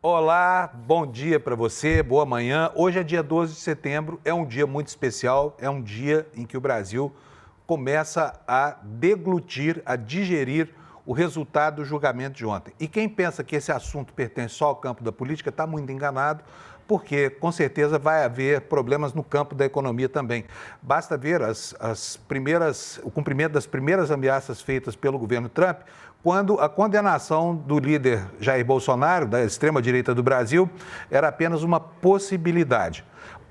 Olá, bom dia para você, boa manhã. Hoje é dia 12 de setembro, é um dia muito especial, é um dia em que o Brasil começa a deglutir, a digerir o resultado do julgamento de ontem. E quem pensa que esse assunto pertence só ao campo da política está muito enganado, porque com certeza vai haver problemas no campo da economia também. Basta ver o cumprimento das primeiras ameaças feitas pelo governo Trump, quando a condenação do líder Jair Bolsonaro, da extrema-direita do Brasil, era apenas uma possibilidade.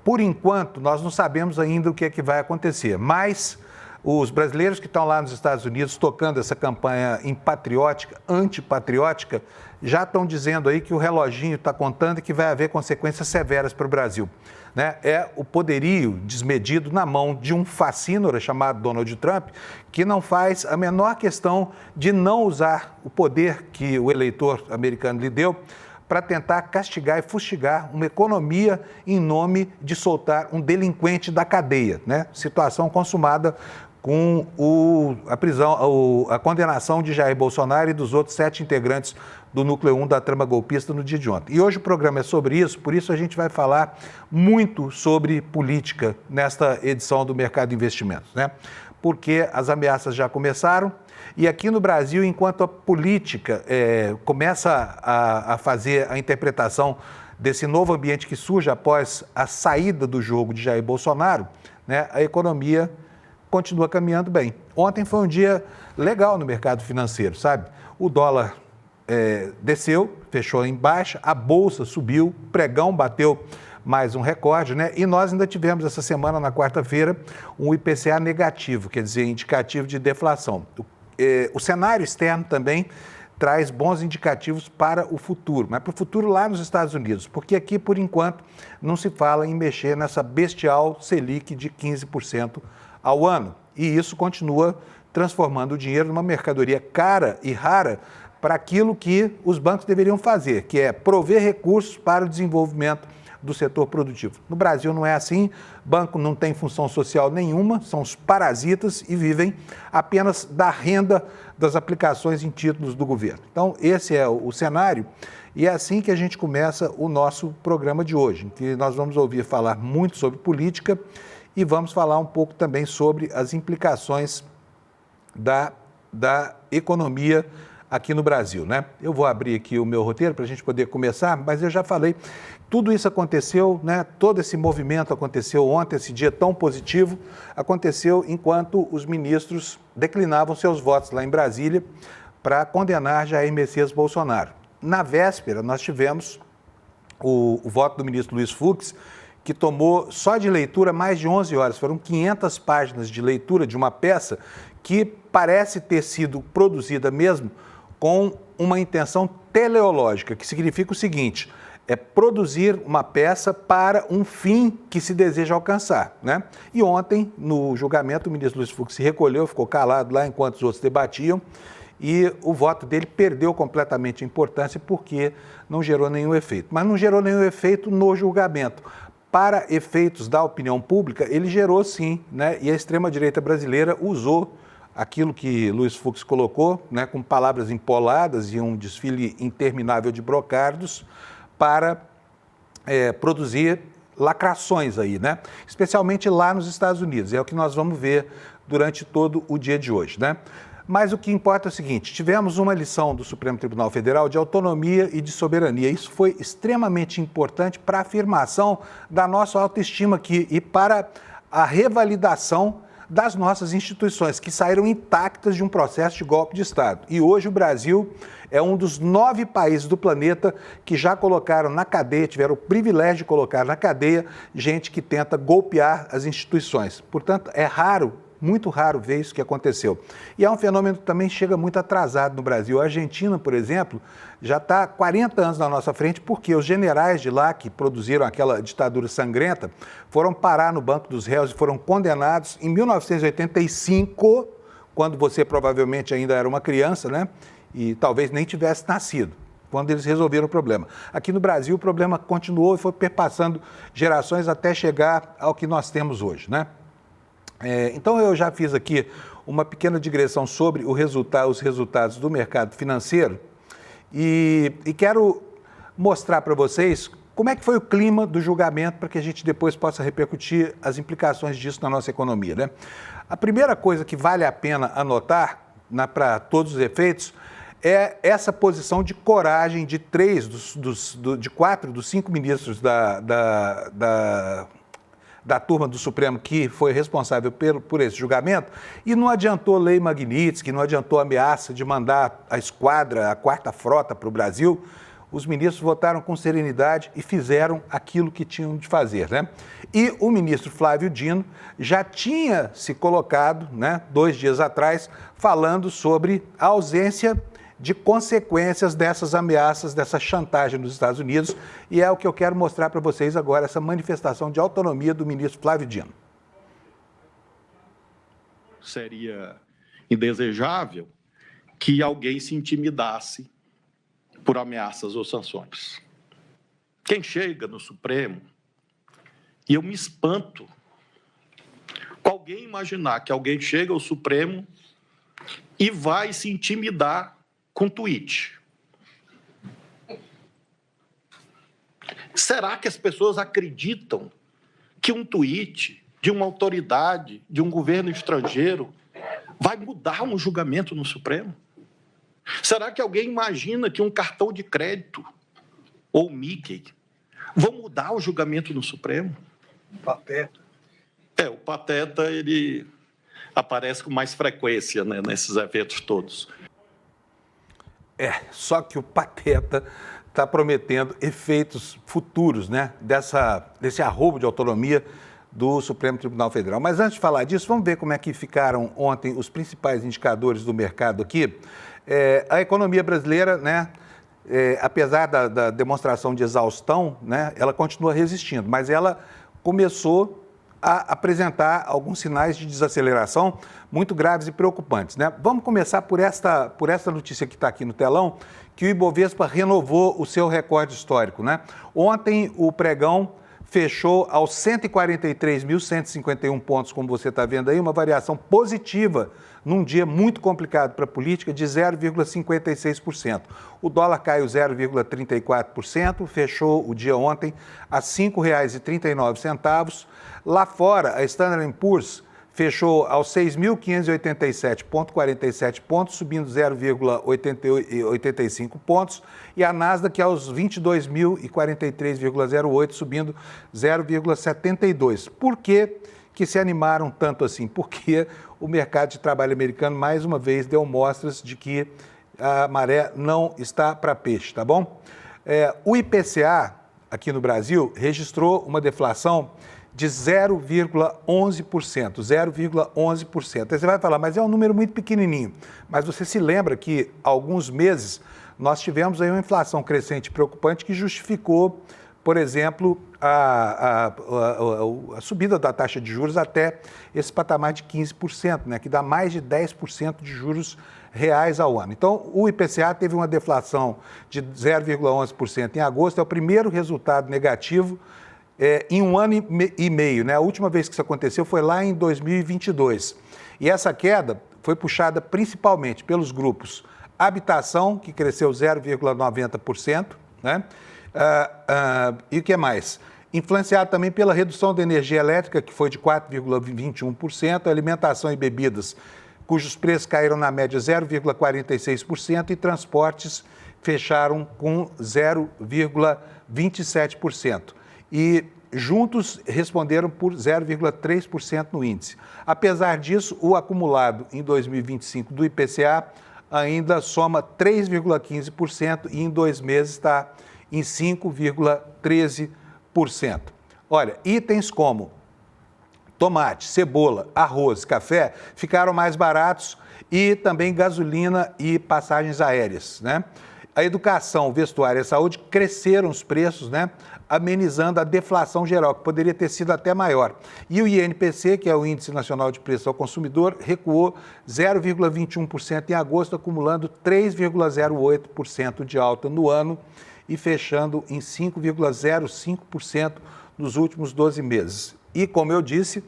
Por enquanto, nós não sabemos ainda o que é que vai acontecer, mas os brasileiros que estão lá nos Estados Unidos tocando essa campanha patriótica, antipatriótica, já estão dizendo aí que o reloginho está contando e que vai haver consequências severas para o Brasil. Né? É o poderio desmedido na mão de um facínora chamado Donald Trump, que não faz a menor questão de não usar o poder que o eleitor americano lhe deu para tentar castigar e fustigar uma economia em nome de soltar um delinquente da cadeia, né? Situação consumada com a condenação de Jair Bolsonaro e dos outros 7 integrantes do núcleo 1 da trama golpista no dia de ontem. E hoje o programa é sobre isso, por isso a gente vai falar muito sobre política nesta edição do Mercado de Investimentos, né? Porque as ameaças já começaram e aqui no Brasil, enquanto a política começa a fazer a interpretação desse novo ambiente que surge após a saída do jogo de Jair Bolsonaro, né, a economia continua caminhando bem. Ontem foi um dia legal no mercado financeiro, sabe? O dólar desceu, fechou em baixa, a bolsa subiu, o pregão bateu mais um recorde, né? E nós ainda tivemos essa semana, na quarta-feira, um IPCA negativo, quer dizer, indicativo de deflação. O cenário externo também traz bons indicativos para o futuro, mas para o futuro lá nos Estados Unidos, porque aqui, por enquanto, não se fala em mexer nessa bestial Selic de 15% ao ano. E isso continua transformando o dinheiro numa mercadoria cara e rara para aquilo que os bancos deveriam fazer, que é prover recursos para o desenvolvimento do setor produtivo. No Brasil não é assim, banco não tem função social nenhuma, são os parasitas e vivem apenas da renda das aplicações em títulos do governo. Então, esse é o cenário e é assim que a gente começa o nosso programa de hoje, em que nós vamos ouvir falar muito sobre política e vamos falar um pouco também sobre as implicações da economia aqui no Brasil, né? Eu vou abrir aqui o meu roteiro para a gente poder começar, mas eu já falei, tudo isso aconteceu, né? Todo esse movimento aconteceu ontem, esse dia tão positivo, aconteceu enquanto os ministros declinavam seus votos lá em Brasília para condenar Jair Messias Bolsonaro. Na véspera, nós tivemos o voto do ministro Luiz Fux, que tomou só de leitura mais de 11 horas, foram 500 páginas de leitura de uma peça que parece ter sido produzida mesmo com uma intenção teleológica, que significa o seguinte, é produzir uma peça para um fim que se deseja alcançar, né? E ontem, no julgamento, o ministro Luiz Fux se recolheu, ficou calado lá enquanto os outros debatiam, e o voto dele perdeu completamente a importância porque não gerou nenhum efeito. Mas não gerou nenhum efeito no julgamento. Para efeitos da opinião pública, ele gerou sim, né? E a extrema-direita brasileira usou aquilo que Luiz Fux colocou, né, com palavras empoladas e um desfile interminável de brocardos, para produzir lacrações aí, né? Especialmente lá nos Estados Unidos. É o que nós vamos ver durante todo o dia de hoje, né? Mas o que importa é o seguinte, tivemos uma lição do Supremo Tribunal Federal de autonomia e de soberania. Isso foi extremamente importante para a afirmação da nossa autoestima aqui e para a revalidação das nossas instituições, que saíram intactas de um processo de golpe de Estado. E hoje o Brasil é um dos 9 países do planeta que já colocaram na cadeia, tiveram o privilégio de colocar na cadeia gente que tenta golpear as instituições. Portanto, é raro, muito raro ver isso que aconteceu. E é um fenômeno que também chega muito atrasado no Brasil. A Argentina, por exemplo, já está 40 anos na nossa frente porque os generais de lá que produziram aquela ditadura sangrenta foram parar no banco dos réus e foram condenados em 1985, quando você provavelmente ainda era uma criança, né? E talvez nem tivesse nascido, quando eles resolveram o problema. Aqui no Brasil o problema continuou e foi perpassando gerações até chegar ao que nós temos hoje, né? Então eu já fiz aqui uma pequena digressão sobre os resultados do mercado financeiro e quero mostrar para vocês como é que foi o clima do julgamento para que a gente depois possa repercutir as implicações disso na nossa economia, né? A primeira coisa que vale a pena anotar, para todos os efeitos, é essa posição de coragem de de 4 dos 5 ministros da turma do Supremo que foi responsável por esse julgamento, e não adiantou lei Magnitsky, não adiantou ameaça de mandar a esquadra, a 4ª frota para o Brasil. Os ministros votaram com serenidade e fizeram aquilo que tinham de fazer, né? E o ministro Flávio Dino já tinha se colocado, né, 2 dias atrás, falando sobre a ausência de consequências dessas ameaças, dessa chantagem dos Estados Unidos, e é o que eu quero mostrar para vocês agora, essa manifestação de autonomia do ministro Flávio Dino. Seria indesejável que alguém se intimidasse por ameaças ou sanções. Quem chega no Supremo, e eu me espanto com alguém imaginar que alguém chega ao Supremo e vai se intimidar com tweet. Será que as pessoas acreditam que um tweet de uma autoridade, de um governo estrangeiro, vai mudar um julgamento no Supremo? Será que alguém imagina que um cartão de crédito ou Mickey vão mudar o julgamento no Supremo? Pateta. O Pateta, ele aparece com mais frequência, né, nesses eventos todos. Só que o Pateta está prometendo efeitos futuros, né, desse arroubo de autonomia do Supremo Tribunal Federal. Mas antes de falar disso, vamos ver como é que ficaram ontem os principais indicadores do mercado aqui. A economia brasileira, né, apesar da demonstração de exaustão, né, ela continua resistindo, mas ela começou a apresentar alguns sinais de desaceleração muito graves e preocupantes, né? Vamos começar por esta notícia que está aqui no telão, que o Ibovespa renovou o seu recorde histórico, né? Ontem o pregão fechou aos 143.151 pontos, como você está vendo aí, uma variação positiva num dia muito complicado para a política, de 0,56%. O dólar caiu 0,34%, fechou o dia ontem a R$ 5,39. Lá fora, a Standard & Poor's fechou aos 6.587,47 pontos, subindo 0,85 pontos, e a Nasdaq aos 22.043,08, subindo 0,72. Por que se animaram tanto assim? Porque o mercado de trabalho americano, mais uma vez, deu mostras de que a maré não está para peixe, tá bom? O IPCA, aqui no Brasil, registrou uma deflação de 0,11%, 0,11%. Aí você vai falar, mas é um número muito pequenininho. Mas você se lembra que, há alguns meses, nós tivemos aí uma inflação crescente preocupante que justificou, por exemplo, a subida da taxa de juros até esse patamar de 15%, né, que dá mais de 10% de juros reais ao ano. Então, o IPCA teve uma deflação de 0,11% em agosto, é o primeiro resultado negativo em 1 ano e meio, né? A última vez que isso aconteceu foi lá em 2022. E essa queda foi puxada principalmente pelos grupos habitação, que cresceu 0,90%, né? E o que mais? Influenciado também pela redução da energia elétrica, que foi de 4,21%, alimentação e bebidas, cujos preços caíram na média 0,46%, e transportes fecharam com 0,27%. E juntos responderam por 0,3% no índice. Apesar disso, o acumulado em 2025 do IPCA ainda soma 3,15% e em 2 meses está em 5,13%. Olha, itens como tomate, cebola, arroz, café ficaram mais baratos, e também gasolina e passagens aéreas, né? A educação, vestuário e a saúde cresceram os preços, né? Amenizando a deflação geral, que poderia ter sido até maior. E o INPC, que é o Índice Nacional de Preços ao Consumidor, recuou 0,21% em agosto, acumulando 3,08% de alta no ano e fechando em 5,05% nos últimos 12 meses. E, como eu disse,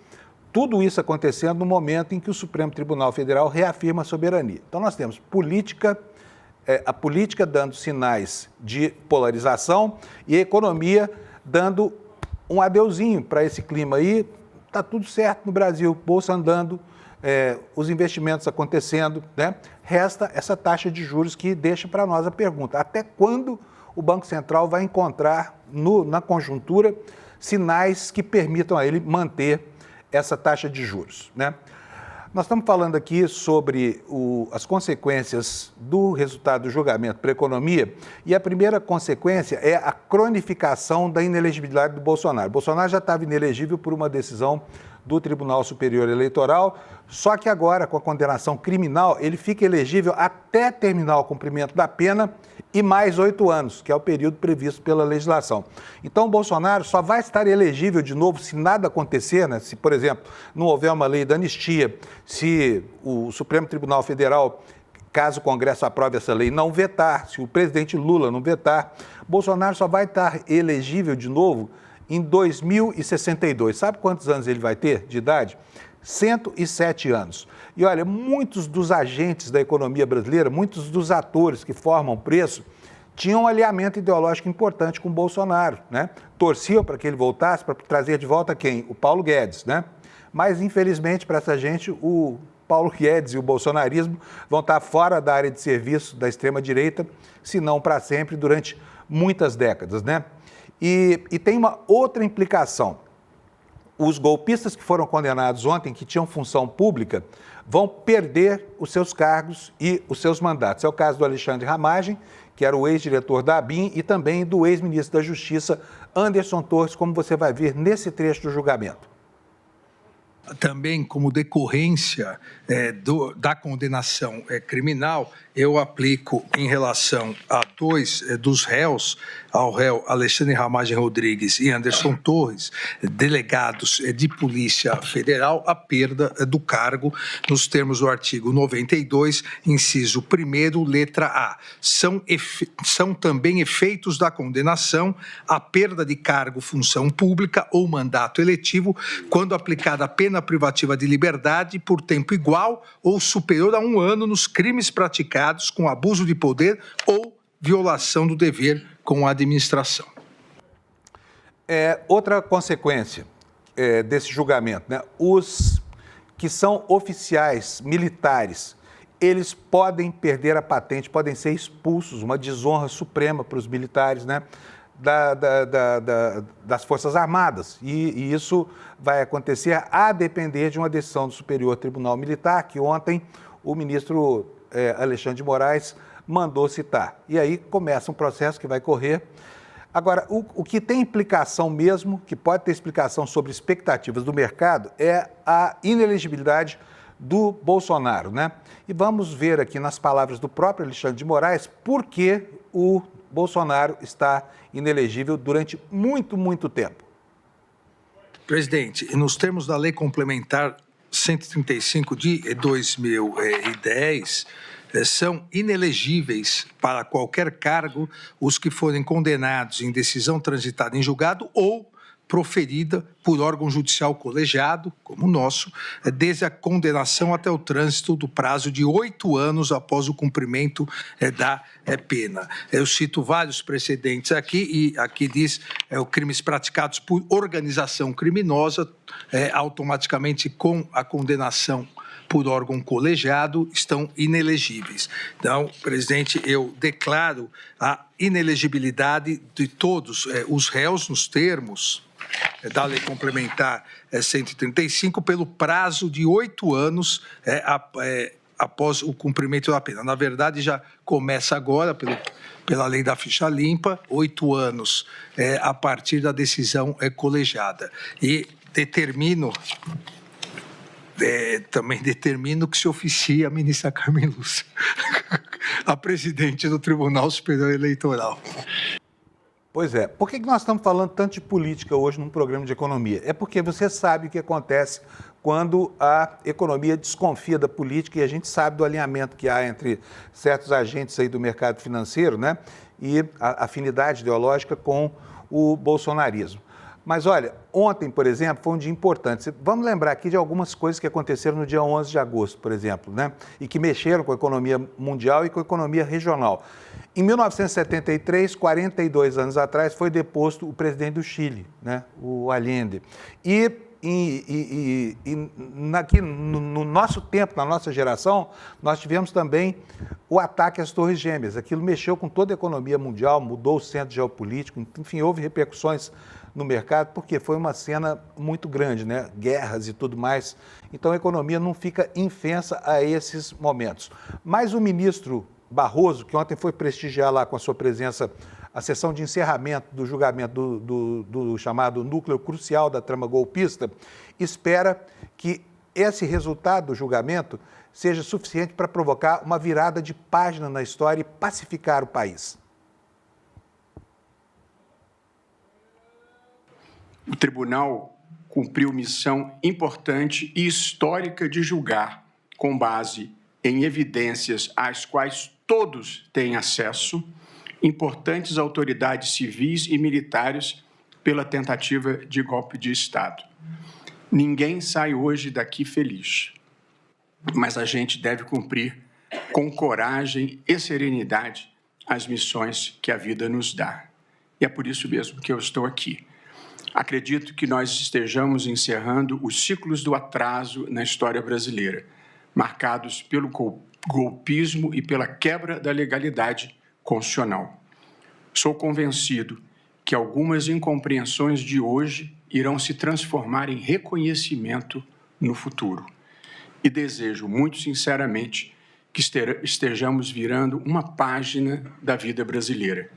tudo isso acontecendo no momento em que o Supremo Tribunal Federal reafirma a soberania. Então, nós temos política a política dando sinais de polarização e a economia dando um adeuzinho para esse clima aí. Está tudo certo no Brasil, bolsa andando, os investimentos acontecendo, né? Resta essa taxa de juros que deixa para nós a pergunta: até quando o Banco Central vai encontrar na conjuntura sinais que permitam a ele manter essa taxa de juros, né? Nós estamos falando aqui sobre as consequências do resultado do julgamento para a economia, e a primeira consequência é a cronificação da inelegibilidade do Bolsonaro. Bolsonaro já estava inelegível por uma decisão do Tribunal Superior Eleitoral, só que agora, com a condenação criminal, ele fica elegível até terminar o cumprimento da pena e mais 8 anos, que é o período previsto pela legislação. Então, o Bolsonaro só vai estar elegível de novo se nada acontecer, né? Se, por exemplo, não houver uma lei da anistia, se o Supremo Tribunal Federal, caso o Congresso aprove essa lei, não vetar, se o presidente Lula não vetar, Bolsonaro só vai estar elegível de novo em 2062. Sabe quantos anos ele vai ter de idade? 107 anos. E olha, muitos dos agentes da economia brasileira, muitos dos atores que formam o preço, tinham um alinhamento ideológico importante com o Bolsonaro, né? Torciam para que ele voltasse, para trazer de volta quem? O Paulo Guedes, né? Mas, infelizmente, para essa gente, o Paulo Guedes e o bolsonarismo vão estar fora da área de serviço da extrema-direita, se não para sempre, durante muitas décadas, né? E tem uma outra implicação. Os golpistas que foram condenados ontem, que tinham função pública, vão perder os seus cargos e os seus mandatos. É o caso do Alexandre Ramagem, que era o ex-diretor da ABIN, e também do ex-ministro da Justiça, Anderson Torres, como você vai ver nesse trecho do julgamento. Também, como decorrência da condenação criminal, eu aplico em relação a 2 dos réus, ao réu Alexandre Ramagem Rodrigues e Anderson Torres, delegados de Polícia Federal, a perda do cargo nos termos do artigo 92, inciso 1º, letra A. São também efeitos da condenação a perda de cargo, função pública ou mandato eletivo quando aplicada a pena privativa de liberdade por tempo igual ou superior a 1 ano nos crimes praticados com abuso de poder ou violação do dever com a administração. Outra consequência desse julgamento, né? Os que são oficiais militares, eles podem perder a patente, podem ser expulsos, uma desonra suprema para os militares, né? Das Forças Armadas. E isso vai acontecer a depender de uma decisão do Superior Tribunal Militar, que ontem o ministro Alexandre de Moraes mandou citar. E aí começa um processo que vai correr. Agora, o que tem implicação mesmo, que pode ter explicação sobre expectativas do mercado, é a inelegibilidade do Bolsonaro, né? E vamos ver aqui nas palavras do próprio Alexandre de Moraes por que o Bolsonaro está inelegível durante muito, muito tempo. Presidente, nos termos da Lei Complementar 135 de 2010, são inelegíveis para qualquer cargo os que forem condenados em decisão transitada em julgado ou proferida por órgão judicial colegiado, como o nosso, desde a condenação até o trânsito do prazo de 8 anos após o cumprimento da pena. Eu cito vários precedentes aqui, e aqui diz crimes praticados por organização criminosa, automaticamente com a condenação por órgão colegiado, estão inelegíveis. Então, presidente, eu declaro a inelegibilidade de todos os réus nos termos da Lei Complementar 135 pelo prazo de 8 anos após o cumprimento da pena. Na verdade, já começa agora, pela lei da ficha limpa, 8 anos a partir da decisão colegiada. E também determino que se oficie a ministra Carmen Lúcia, a presidente do Tribunal Superior Eleitoral. Pois é. Por que nós estamos falando tanto de política hoje num programa de economia? É porque você sabe o que acontece quando a economia desconfia da política, e a gente sabe do alinhamento que há entre certos agentes aí do mercado financeiro, né, e a afinidade ideológica com o bolsonarismo. Mas olha, ontem, por exemplo, foi um dia importante. Vamos lembrar aqui de algumas coisas que aconteceram no dia 11 de agosto, por exemplo, né? E que mexeram com a economia mundial e com a economia regional. Em 1973, 42 anos atrás, foi deposto o presidente do Chile, né? O Allende. Aqui no nosso tempo, na nossa geração, nós tivemos também o ataque às Torres Gêmeas. Aquilo mexeu com toda a economia mundial, mudou o centro geopolítico, enfim, houve repercussões no mercado, porque foi uma cena muito grande, né? Guerras e tudo mais. Então a economia não fica infensa a esses momentos. Mas o ministro Barroso, que ontem foi prestigiar lá com a sua presença a sessão de encerramento do julgamento do chamado núcleo crucial da trama golpista, espera que esse resultado do julgamento seja suficiente para provocar uma virada de página na história e pacificar o país. O tribunal cumpriu missão importante e histórica de julgar, com base em evidências às quais todos têm acesso, importantes autoridades civis e militares pela tentativa de golpe de Estado. Ninguém sai hoje daqui feliz, mas a gente deve cumprir com coragem e serenidade as missões que a vida nos dá. E é por isso mesmo que eu estou aqui. Acredito que nós estejamos encerrando os ciclos do atraso na história brasileira, marcados pelo golpismo e pela quebra da legalidade constitucional. Sou convencido que algumas incompreensões de hoje irão se transformar em reconhecimento no futuro. E desejo, muito sinceramente, que estejamos virando uma página da vida brasileira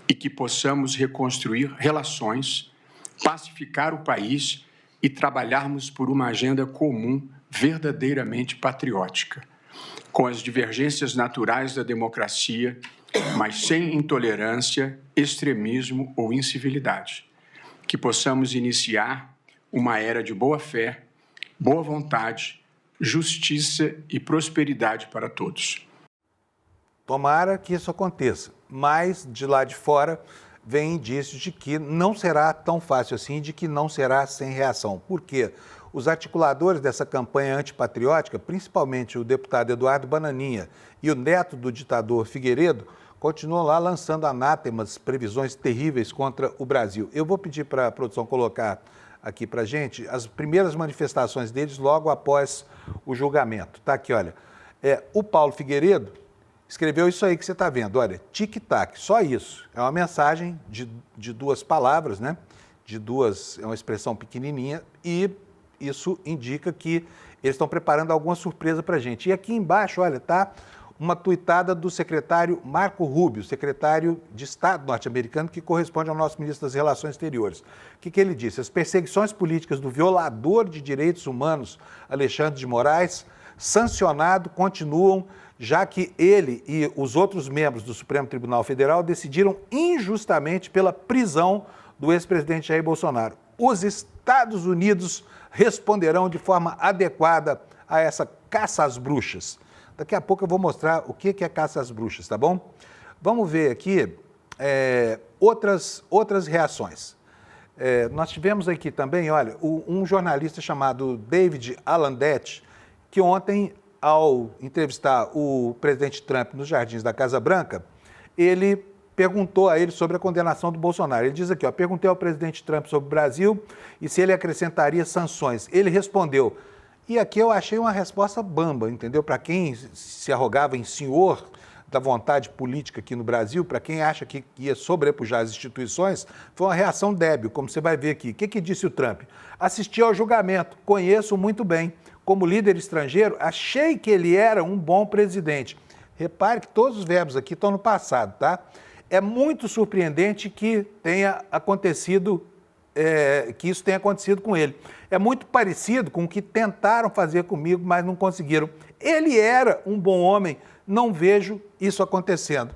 e que possamos reconstruir relações, pacificar o país e trabalharmos por uma agenda comum verdadeiramente patriótica, com as divergências naturais da democracia, mas sem intolerância, extremismo ou incivilidade. Que possamos iniciar uma era de boa-fé, boa vontade, justiça e prosperidade para todos. Tomara que isso aconteça, mas de lá de fora vem indícios de que não será tão fácil assim, de que não será sem reação. Por quê? Os articuladores dessa campanha antipatriótica, principalmente o deputado Eduardo Bananinha e o neto do ditador Figueiredo, continuam lá lançando anátemas, previsões terríveis contra o Brasil. Eu vou pedir para a produção colocar aqui para a gente as primeiras manifestações deles logo após o julgamento. Tá aqui, olha. O Paulo Figueiredo escreveu isso aí que você está vendo, olha, tic-tac, só isso. É uma mensagem de duas palavras, né? É uma expressão pequenininha e isso indica que eles estão preparando alguma surpresa para a gente. E aqui embaixo, olha, tá uma tuitada do secretário Marco Rubio, secretário de Estado norte-americano, que corresponde ao nosso ministro das Relações Exteriores. O que ele disse? As perseguições políticas do violador de direitos humanos, Alexandre de Moraes, sancionado, continuam, já que ele e os outros membros do Supremo Tribunal Federal decidiram injustamente pela prisão do ex-presidente Jair Bolsonaro. Os Estados Unidos responderão de forma adequada a essa caça às bruxas. Daqui a pouco eu vou mostrar o que é caça às bruxas, tá bom? Vamos ver aqui outras reações. Nós tivemos aqui também, olha, um jornalista chamado David Alandet, que ontem, ao entrevistar o presidente Trump nos jardins da Casa Branca, ele perguntou a ele sobre a condenação do Bolsonaro. Ele diz aqui, ó, perguntei ao presidente Trump sobre o Brasil e se ele acrescentaria sanções. Ele respondeu, e aqui eu achei uma resposta bamba, entendeu? Para quem se arrogava em senhor da vontade política aqui no Brasil, para quem acha que ia sobrepujar as instituições, foi uma reação débil, como você vai ver aqui. O que disse o Trump? Assisti ao julgamento, conheço muito bem. Como líder estrangeiro, achei que ele era um bom presidente. Repare que todos os verbos aqui estão no passado, tá? É muito surpreendente que tenha acontecido, que isso tenha acontecido com ele. É muito parecido com o que tentaram fazer comigo, mas não conseguiram. Ele era um bom homem, não vejo isso acontecendo.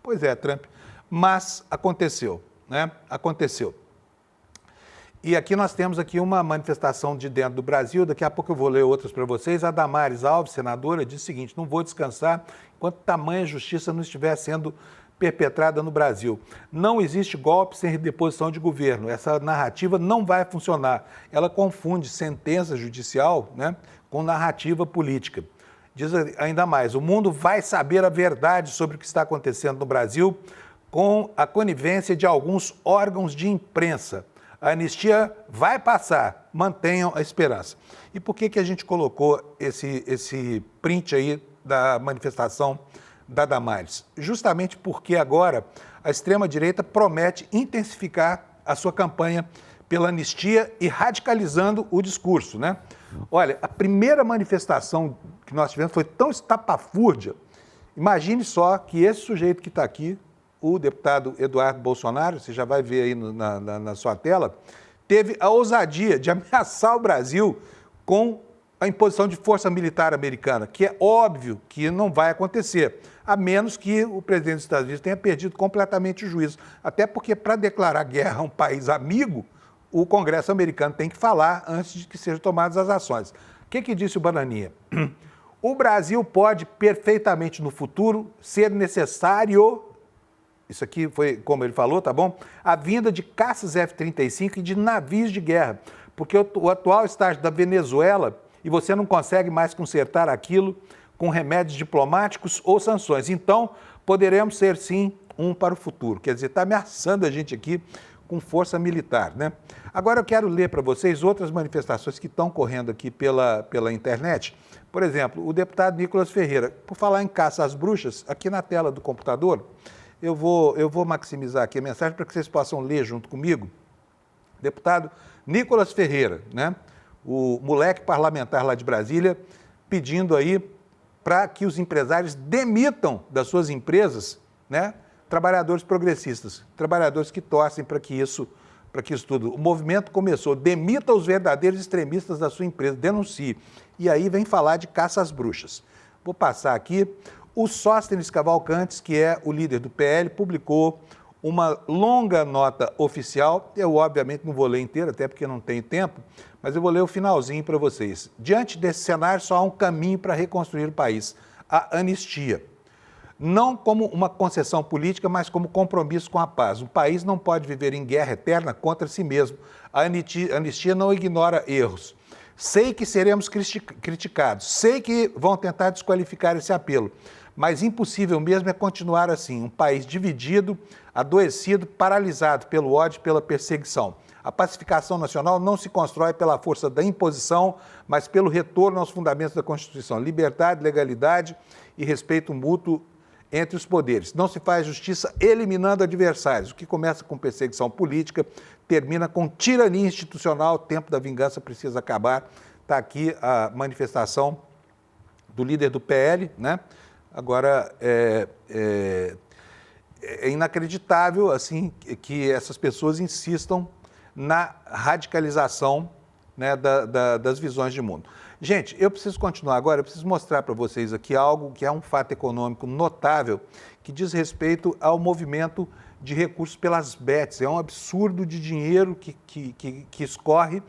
Pois é, Trump, mas aconteceu, né? Aconteceu. E aqui nós temos aqui uma manifestação de dentro do Brasil, daqui a pouco eu vou ler outras para vocês. A Damares Alves, senadora, diz o seguinte, não vou descansar enquanto tamanha justiça não estiver sendo perpetrada no Brasil. Não existe golpe sem redeposição de governo. Essa narrativa não vai funcionar. Ela confunde sentença judicial, né, com narrativa política. Diz ainda mais, o mundo vai saber a verdade sobre o que está acontecendo no Brasil com a conivência de alguns órgãos de imprensa. A anistia vai passar, mantenham a esperança. E por que a gente colocou esse print aí da manifestação da Damares? Justamente porque agora a extrema-direita promete intensificar a sua campanha pela anistia e radicalizando o discurso, né? Olha, a primeira manifestação que nós tivemos foi tão estapafúrdia. Imagine só que esse sujeito que está aqui, o deputado Eduardo Bolsonaro, você já vai ver aí na sua tela, teve a ousadia de ameaçar o Brasil com a imposição de força militar americana, que é óbvio que não vai acontecer, a menos que o presidente dos Estados Unidos tenha perdido completamente o juízo. Até porque, para declarar guerra a um país amigo, o Congresso americano tem que falar antes de que sejam tomadas as ações. O que disse o Bananinha? O Brasil pode perfeitamente no futuro ser necessário, isso aqui foi como ele falou, tá bom? A vinda de caças F-35 e de navios de guerra, porque o atual estágio da Venezuela, e você não consegue mais consertar aquilo com remédios diplomáticos ou sanções. Então, poderemos ser sim um para o futuro. Quer dizer, está ameaçando a gente aqui com força militar, né? Agora eu quero ler para vocês outras manifestações que estão correndo aqui pela internet. Por exemplo, o deputado Nicolas Ferreira, por falar em caça às bruxas, aqui na tela do computador, eu vou maximizar aqui a mensagem para que vocês possam ler junto comigo. Deputado Nicolas Ferreira, né? O moleque parlamentar lá de Brasília, pedindo aí para que os empresários demitam das suas empresas, né, trabalhadores progressistas, trabalhadores que torcem para que isso tudo. O movimento começou, demita os verdadeiros extremistas da sua empresa, denuncie. E aí vem falar de caça às bruxas. Vou passar aqui. O Sóstenes Cavalcantes, que é o líder do PL, publicou uma longa nota oficial. Eu, obviamente, não vou ler inteira, até porque não tenho tempo, mas eu vou ler o finalzinho para vocês. Diante desse cenário, só há um caminho para reconstruir o país: a anistia. Não como uma concessão política, mas como compromisso com a paz. O país não pode viver em guerra eterna contra si mesmo. A anistia não ignora erros. Sei que seremos criticados, sei que vão tentar desqualificar esse apelo, mas impossível mesmo é continuar assim, um país dividido, adoecido, paralisado pelo ódio e pela perseguição. A pacificação nacional não se constrói pela força da imposição, mas pelo retorno aos fundamentos da Constituição: liberdade, legalidade e respeito mútuo entre os poderes. Não se faz justiça eliminando adversários. O que começa com perseguição política termina com tirania institucional. O tempo da vingança precisa acabar. Está aqui a manifestação do líder do PL, né? Agora, é inacreditável assim, que essas pessoas insistam na radicalização, né, das visões de mundo. Gente, eu preciso continuar agora, eu preciso mostrar para vocês aqui algo que é um fato econômico notável, que diz respeito ao movimento de recursos pelas bets. É um absurdo de dinheiro que escorre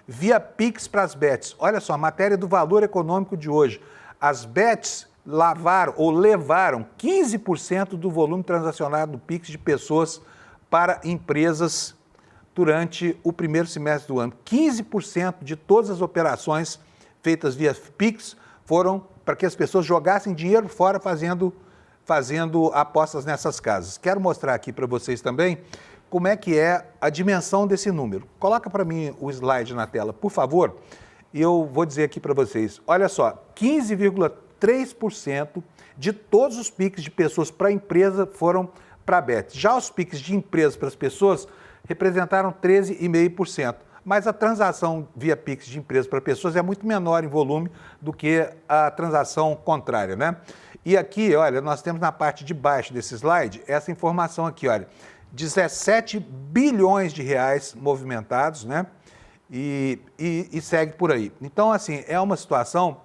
via Pix para as bets. Olha só, a matéria do Valor Econômico de hoje. As bets levaram 15% do volume transacionado do Pix de pessoas para empresas durante o primeiro semestre do ano. 15% de todas as operações feitas via Pix foram para que as pessoas jogassem dinheiro fora fazendo apostas nessas casas. Quero mostrar aqui para vocês também como é que é a dimensão desse número. Coloca para mim o slide na tela, por favor, e eu vou dizer aqui para vocês. Olha só, 15,3% de todos os Pix de pessoas para a empresa foram para a Bet. Já os Pix de empresas para as pessoas representaram 13,5%. Mas a transação via Pix de empresas para pessoas é muito menor em volume do que a transação contrária, né? E aqui, olha, nós temos na parte de baixo desse slide essa informação aqui, olha, 17 bilhões de reais movimentados, né? E segue por aí. Então, assim, é uma situação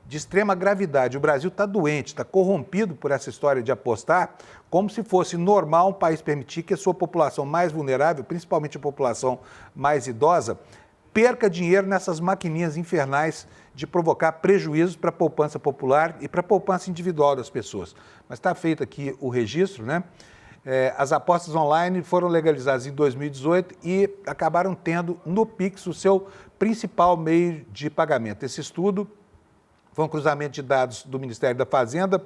de extrema gravidade. O Brasil está doente, está corrompido por essa história de apostar, como se fosse normal um país permitir que a sua população mais vulnerável, principalmente a população mais idosa, perca dinheiro nessas maquininhas infernais de provocar prejuízos para a poupança popular e para a poupança individual das pessoas. Mas está feito aqui o registro, né? As apostas online foram legalizadas em 2018 e acabaram tendo no Pix o seu principal meio de pagamento. Esse estudo foi um cruzamento de dados do Ministério da Fazenda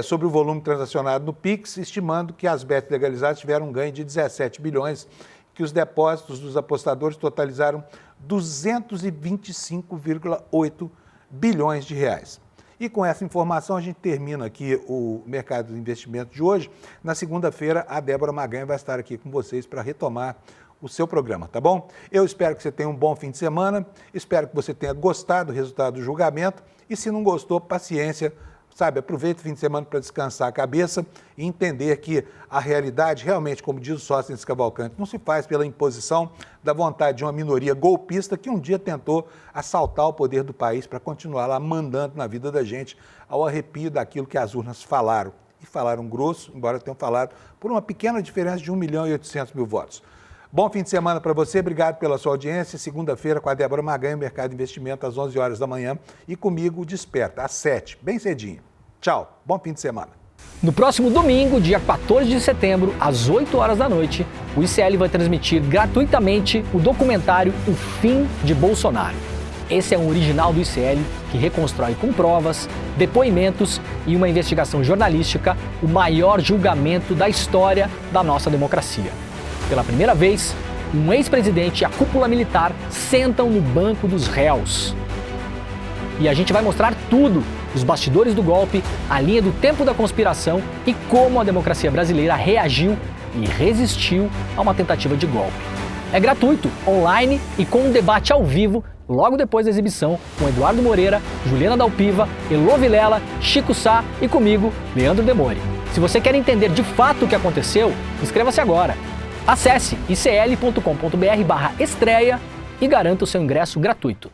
sobre o volume transacionado no Pix, estimando que as bets legalizadas tiveram um ganho de 17 bilhões, que os depósitos dos apostadores totalizaram 225,8 bilhões de reais. E com essa informação a gente termina aqui o Mercado de Investimento de hoje. Na segunda-feira, a Débora Maganha vai estar aqui com vocês para retomar o seu programa, tá bom? Eu espero que você tenha um bom fim de semana, espero que você tenha gostado do resultado do julgamento e se não gostou, paciência, sabe? Aproveite o fim de semana para descansar a cabeça e entender que a realidade, realmente, como diz o Sóstenes Cavalcante, não se faz pela imposição da vontade de uma minoria golpista que um dia tentou assaltar o poder do país para continuar lá mandando na vida da gente ao arrepio daquilo que as urnas falaram. E falaram grosso, embora tenham falado por uma pequena diferença de 1.800.000 votos. Bom fim de semana para você, obrigado pela sua audiência. Segunda-feira com a Débora Maganha, Mercado de Investimento, às 11 horas da manhã. E comigo, Desperta, às 7, bem cedinho. Tchau, bom fim de semana. No próximo domingo, dia 14 de setembro, às 8 horas da noite, o ICL vai transmitir gratuitamente o documentário O Fim de Bolsonaro. Esse é um original do ICL que reconstrói com provas, depoimentos e uma investigação jornalística o maior julgamento da história da nossa democracia. Pela primeira vez, um ex-presidente e a cúpula militar sentam no banco dos réus. E a gente vai mostrar tudo, os bastidores do golpe, a linha do tempo da conspiração e como a democracia brasileira reagiu e resistiu a uma tentativa de golpe. É gratuito, online e com um debate ao vivo logo depois da exibição com Eduardo Moreira, Juliana Dalpiva, Elô Vilela, Chico Sá e comigo, Leandro Demore. Se você quer entender de fato o que aconteceu, inscreva-se agora. Acesse icl.com.br/estreia e garanta o seu ingresso gratuito.